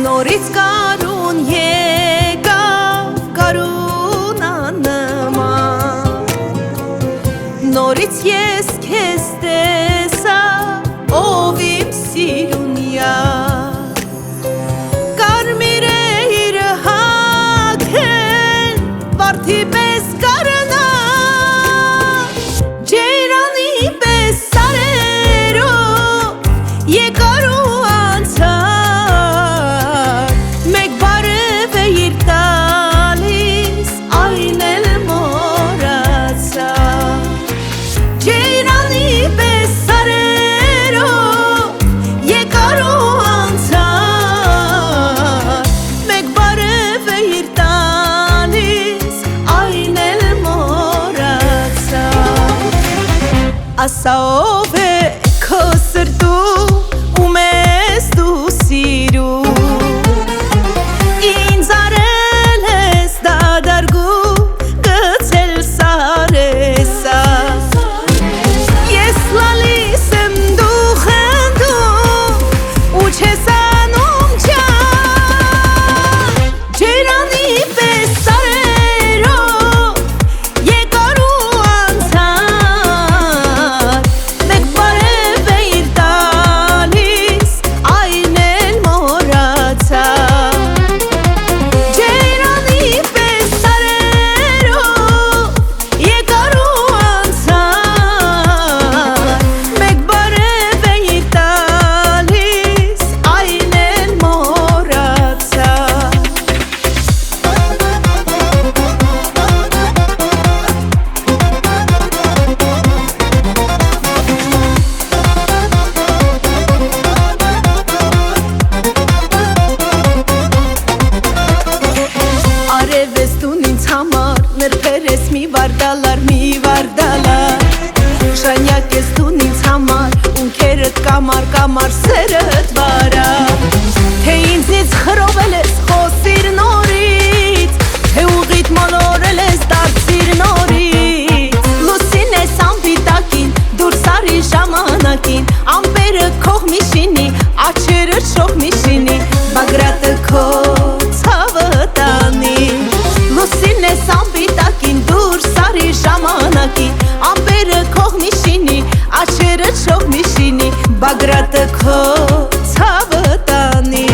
Նորից կարուն եկավ կարունանման Նորից ես քեզ տեսա ով իմ սիրունյա Կարմիր է իր հագել վարդի պես կարնա Ջերանի պես սարերով եկար ու անցար Մեկ բարև է իր տալիս այն էլ մոռացար Ջերանի պես սարերով եկար ու անցար Մեկ բարև է իր տալիս այն էլ մոռացար Ասա ով է քո սրտում ում ես դու սիրում Ինձ արել ես դադարգում գցել սարեսա Ես լալիս եմ դու խնդում ու չես անում ջան Ջերանի պես սարերով եկար ու անցար Մեկ բարև է իր տալիս այն էլ մոռացար Ջերանի պես սարերով եկար ու անցար Մեկ բարև է իր տալիս այն էլ մոռացար Արև ես տուն ինձ համար Նրբեր ես մի վարդալար Շանյակ ես տուն ինձ համար Ունքերդ կամար սերդ վարա Թե ինձից խրովել ես խոսիր նորից Թե ուղիդ մոլորել ես դարձիր նորից Լուսին ես անպիտակին դուրս արի ժամանակին Ամպերը քող մի շինի աչերը շող մի շինի Բագրատը քո ցավը տանի Լուսին ես անպիտակին դուրս արի ժամանակին Ամպերը քող մի շինի աչերը շող մի շինի Բագրատը քո ցավը տանի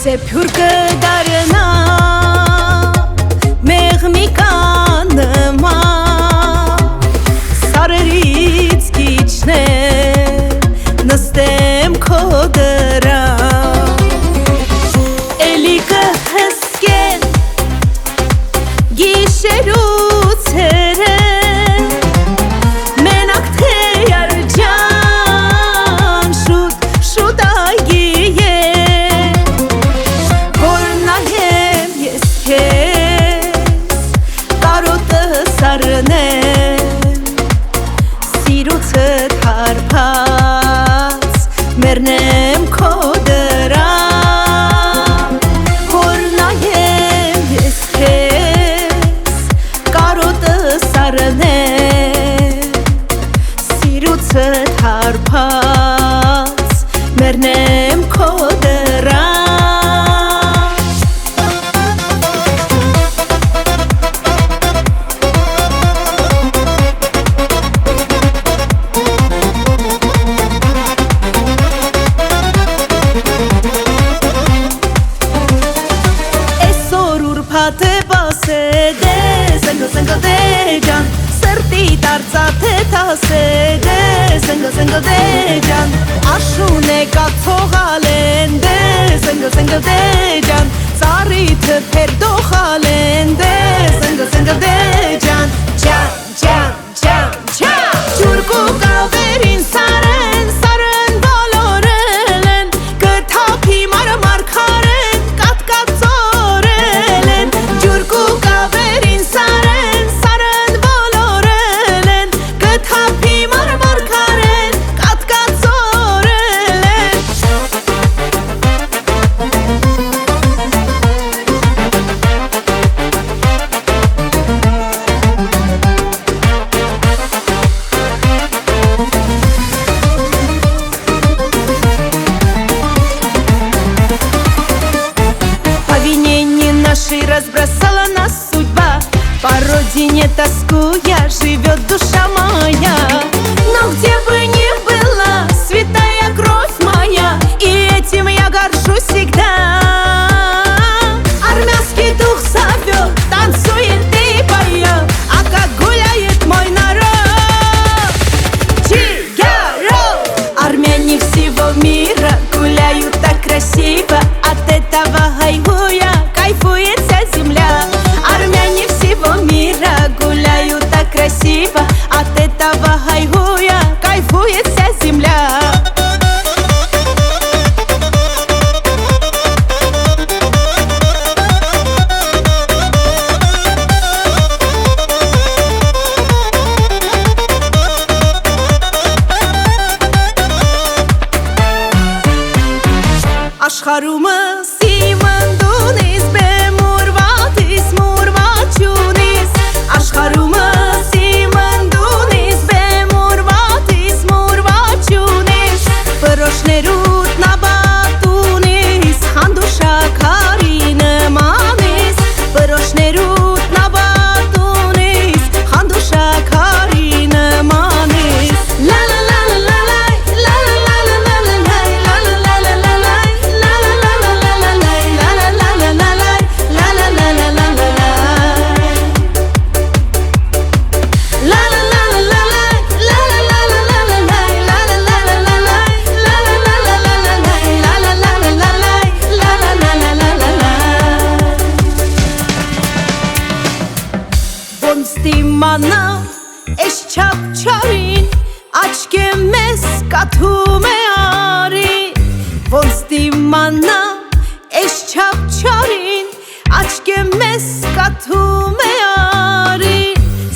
Սեփյուր կդառնա մեղմիկան նման Սարերից քիչներ նստեմ քո դրան Էլի կհսկեն գիշերու ցերեն Մենակ թե երջան շուտ այգի է Որ նայեմ ես քեզ կարոտը սառնեմ Սիրուցդ հարբած մեռնեմ քո դրան Որ նայեմ ես քեզ կարոտը սառնեմ Սիրուցդ հարբած մեռնեմ քո դրան Թե պասե դե զնգո դե ջան Սրտի դարձա թե թասե դե զնգո դե ջան Աշուն է կացողալեն դե զնգո դե ջան Ծարի թփեր դոխալեն դե զնգո դե ջան Ջան ջան ջան ջան Ջուրկու կավերին սարեն բոլորել են Կթափի մարմար քարեն կատկածորել են Ջուրկու կավերին սարեն բոլորել են Կթափի մարմար քարեն կատկածորել են моя, живет душа моя. Но где бы ни была святая кровь моя, и этим я горжусь всегда. Армянский дух зовет, танцует и поет, а как гуляет мой народ. Армяне всего мира гуляют так красиво, от этого хайгуя кайфует вся земля. Армяне всего мира гуляют так красиво, от этого хайгуя кайфует вся земля. Աշխարհումս իմ ընդունիս, բեմուրվատիս մուրվաչունիս. Աշխարհումս իմ ընդունիս, բեմուրվատիս մուրվաչունիս. Բրոշներուտ նաբատունիս, խանդուշակարի նմանիս. Բրոշներուտ նաբատունիս, խանդուշակարի նմանիս. Լա լա լա լա լա լա լա լա լա լա Ստիմանա էս չապչարին, աչկե մեզ կաթում է արի. Ոնց ստիմանա էս չապչարին, աչկե մեզ կաթում է արի.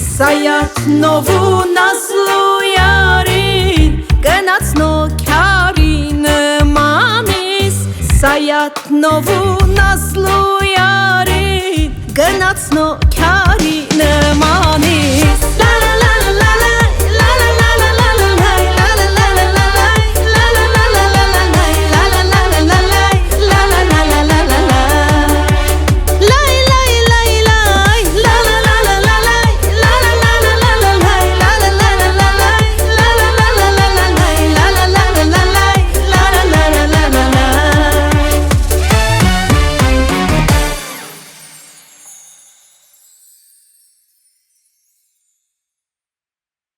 Սայատնովու նազլու յարին, գնացնո քյարի նմանիս. Սայատնովու նազլու յարին, գնացնո քյարի նմանիս.